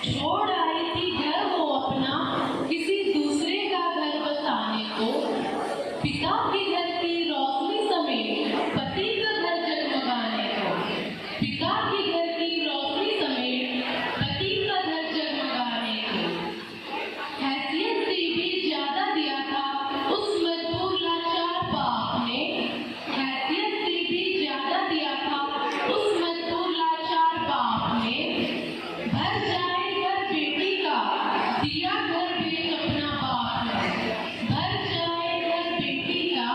छोड़ आई थी घर वो अपना किसी दूसरे का घर बसाने को। पिता के घर की रोशनी समेत पति का घर जगमगाने को। पिता के घर की रोशनी समेत पति का घर जगमगाने को। हैसियत से भी ज्यादा दिया था उस मजबूर लाचार बाप ने। हैसियत से भी ज्यादा दिया था उस मजबूर लाचार बाप ने। भर जाए घर बेटी का दिया घर बेच अपना बाप ने। भर जाए घर बेटी का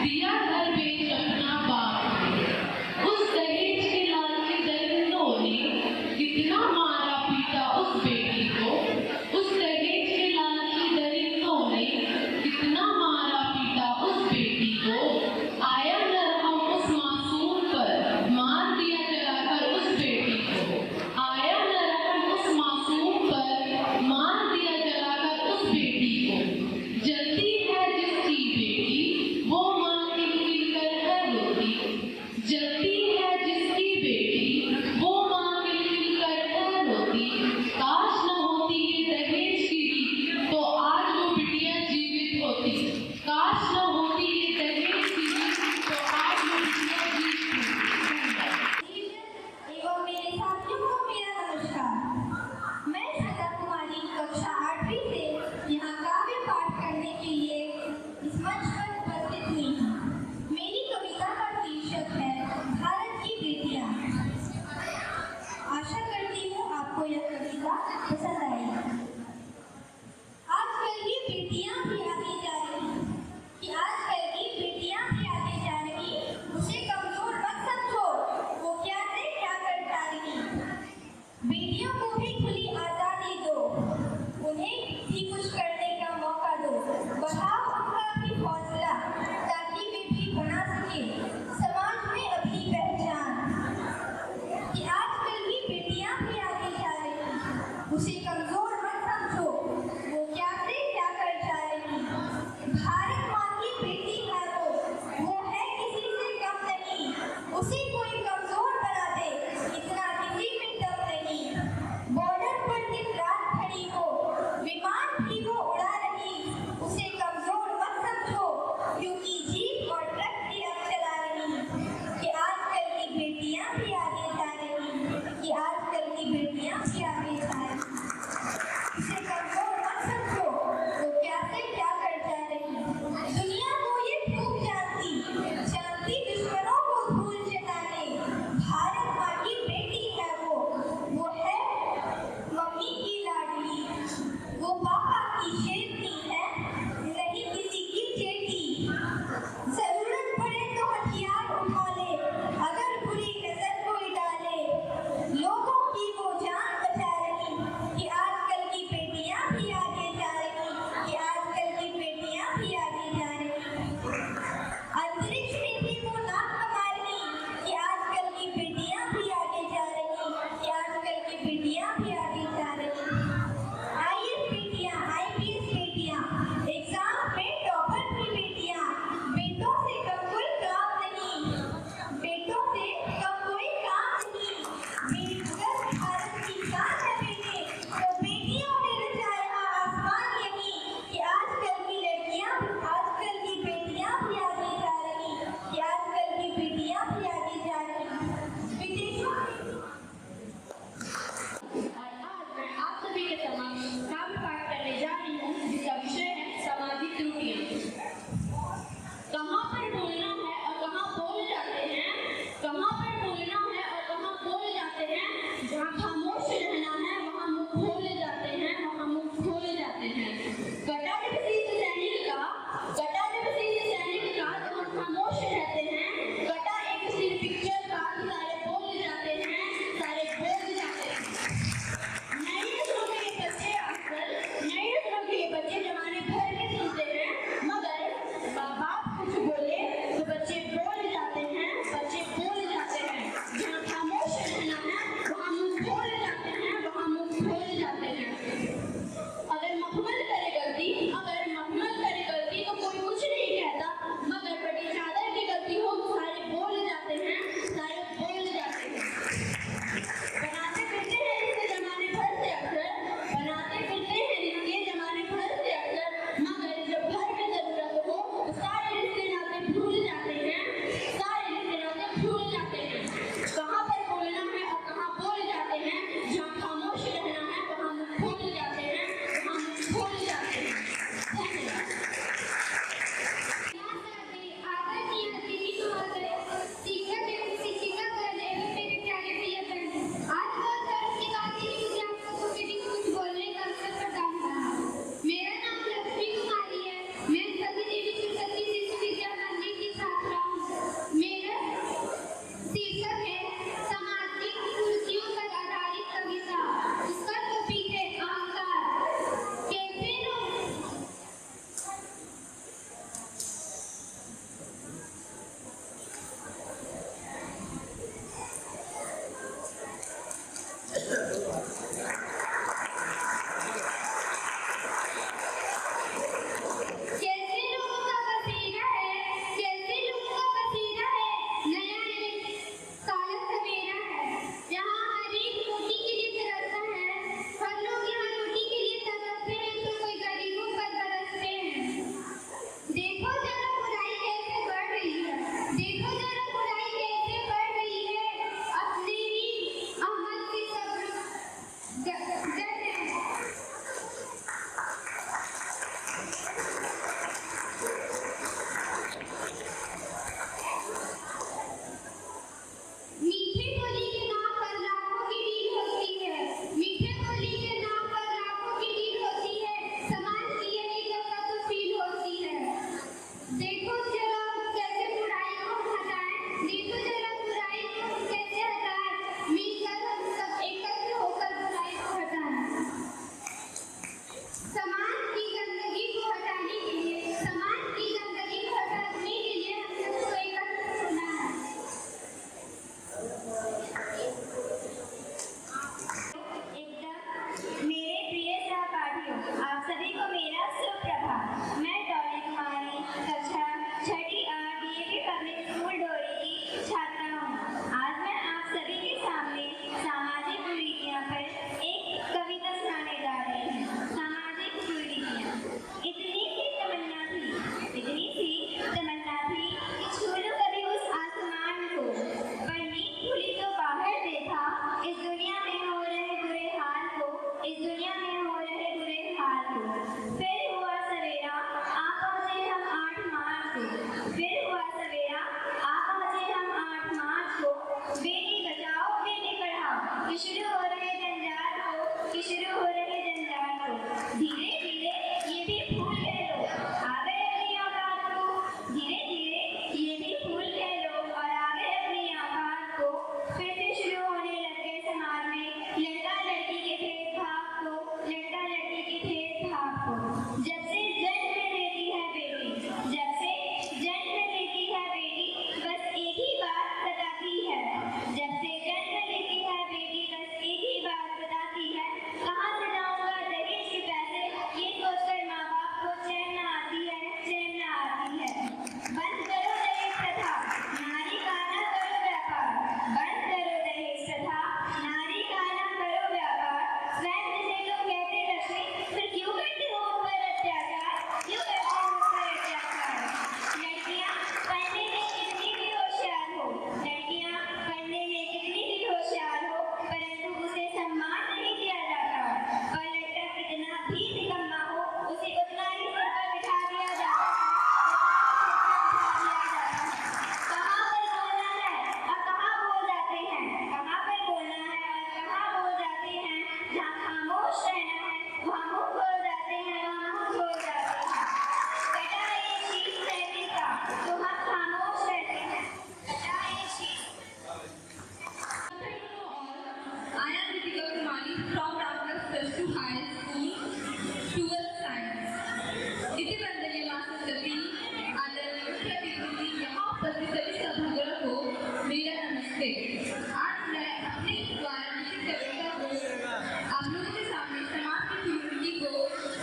दिया घर बेच अपना बाप ने। उस दहेज के लालची दरिंदों ने कितना मारा पीटा उस बेटी को। उस दहेज के लालची दरिंदों ने कितना मारा पीटा उस बेटी को। आया नरहम उस मासूम पर मार दिया जलाकर उस बेटी को। आया नरहम उस मासूम पर मार दिया जलाकर उस बेटी को। जलती है जिसकी बेटी वो मां खिल खिल कर है रोती। जलती है जिसकी बेटी वो मां खिल खिल कर है रोती। काश न होती ये दहेज की रीत तो आज वो बिटिया जीवित होती। काश न होती ये दहेज की रीत तो आज वो बिटिया जीवित होती। एवं मेरे साथियों को मेरा नमस्कार। मैं श्रद्धा कुमारी कक्षा 8वीं से यहाँ काव्य पाठ करने के लिए इस मंच पर उपस्थित हुई हूँ। मेरी कविता का शीर्षक है भारत की बेटियाँ। आशा करती हूँ आपको यह कविता पसंद आएगी। आजकल की बेटियाँ भी आगे जा रही कि आजकल की बेटियाँ भी आगे जा रही। उसे कमजोर मत समझो, वो क्या से क्या कर डालेगी। बेटियों को भी खुली आजादी दो, उन्हें भी कुछ करने का मौका दो। बढ़ाओ उनका भी हौसला ताकि वे भी बना सके समाज में अपनी पहचान। कि आजकल की बेटियां भी आगे जा रही, उसे कमजोर मत समझो, वो क्या से क्या कर जा रही। भारत माँ की बेटी है वो है किसी से कम नहीं। उसे कोई कमजोर बना दे इतना किसी में दम नहीं। बॉर्डर पर दिन रात खड़ी हो, विमान भी वो उड़ा रही। उसे कमजोर मत समझो क्योंकि जीप और ट्रक भी अब चला रही। कि आजकल की बेटियां भी आगे जा रही। कि आजकल की बेटियां भी आगे जा रही। उसे कमजोर मत समझो, वो क्या से क्या कर जा रही। दुनिया को ये खूब जानती दुश्मनों को धूल चटाने। भारत माँ की बेटी है वो है मम्मी की लाडली। वो पापा की शेरनी है, नहीं किसी की चेटी। जरूरत पड़े तो हथियार उठा ले, अगर बुरी नजर कोई डाले। लोगों की वो जान बचा रही। कि आजकल की बेटियां भी आगे जा रही। कि आजकल की बेटियां भी आगे जा रही। अंतरिक्ष में भी वो नाम कमा रही। कि आजकल की बेटियां भी आगे जा रही। कि आजकल की बेटियां भी आगे जा रही। आईएएस बेटियां, आईपीएस बेटियां, एग्जाम में टॉपर भी बेटियां। बेटों से कम कोई काम नहीं, बेटों से कम कोई काम नहीं। अगर भारत की शान है बेटे तो बेटियों ने रचाया आसमान यही। कि आजकल की लड़कियां, आजकल की बेटियां भी आगे जा रही। कि आजकल की बेटियां भी आगे जा रही। विदेशों में को। फिर हुआ सवेरा, आ पहुंचे हम 8 मार्च को। फिर हुआ सवेरा, आ पहुंचे हम 8 मार्च को। बेटी बचाओ बेटी पढ़ाओ कि शुरू हो रहे जंजाल को, कि शुरू हो रहे जंजाल को। धीरे धीरे ये भी फूल कह लो आ गए अपनी औकात को। धीरे धीरे ये भी फूल कह लो और आ गए अपनी औकात को। फिर से शुरू होने लग गए समाज में लड़का लड़की के भेदभाव को, लड़का लड़की के भेदभाव को। जब से जन्म लेती है बेटी, जब से जन्म लेती है बेटी, बस एक ही बात बताती है। जब से जन्म लेती है बेटी, बस एक ही बात बताती है, कहाँ से लाऊंगा दहेज के पैसे, ये सोचकर माँ बाप को चैन न आती है, चैन न आती है। बंद करो दहेज प्रथा, नारी का न करो व्यापार। बंद करो दहेज प्रथा, नारी का न करो व्यापार। स्वयं जिसे लोग कहते लक्ष्मी, फिर क्यों करते हो उन पर अत्याचार, क्यों करते हो उन पर अत्याचार। लड़कियां पढ़ने में कितनी भी होशियार हो, लड़कियां पढ़ने में कितनी भी होशियार हो, परंतु उसे सम्मान नहीं दिया जाता। और लड़का कितना भी निकम्मा हो, उसे उतना ही सिर पर बिठा दिया जाता है, कहाँ पर बोलना है और कहाँ बोल जाते हैं, कहाँ पर बोलना है और कहाँ बोल जाते हैं। जहाँ खामोश रहना है वहाँ मुँह खोल जाते हैं, वहाँ मुँह खोल जाते हैं। कटा एक शीश रहने का तो हम खामोश रहते हैं, कटा एक शीश। I am Ritika Kumari from Ramdas Plus 2 High School, 12th Science. इसी बंदे मास्टर सभी आदरणीय मुख्य अतिथि यहाँ उपस्थित सभी सभागणों को मेरा नमस्ते। आज मैं अपने द्वारा लिखित कविता को आप लोगों के सामने समाज की कुरीति को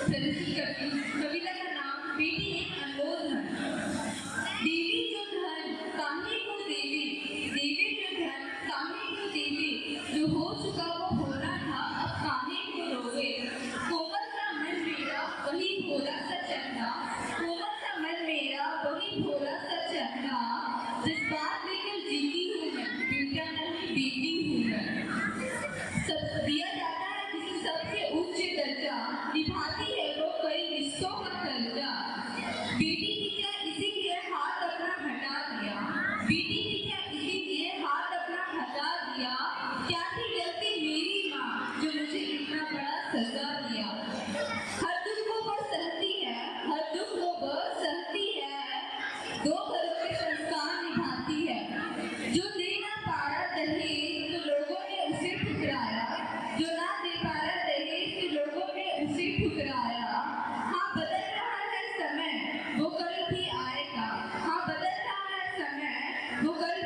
प्रदर्शित करती हूँ। कविता का नाम बेटी एक अनमोल धन। देवी जो धन काहे को देवी, देवी जो धन काहे को देवी, जो हो चुका वो होना था अब काहे को रोवे। कोमल सा मन मेरा वही भोला सा चंदा, कोमल सा मन मेरा वही भोला सा चंदा। जज्बात लेकर जीती हूँ मैं, बेटा नहीं बेटी हूँ मैं। सब दिया जाता है किसी सबसे उच्च दर्जा, निभाती है वो कई रिश्तों का कर्जा। बेटी की क्या इसीलिए हाथ अपना हटा दिया, बेटी की क्या इसीलिए हाथ अपना हटा दिया। क्या थी गलती मेरी माँ जो मुझे इतना बड़ा सजा दिया। हर दुख को वो सहती है, हर दुख को वो सहती है, दो घरों के संस्कार निभाती है। जो दे ना पाया दहेज तो लोगों ने उसे ठुकराया, जो ना दे पाया दहेज तो लोगों ने उसे ठुकराया। हाँ बदल रहा है समय वो कल भी आएगा, हाँ बदल रहा है समय वो कल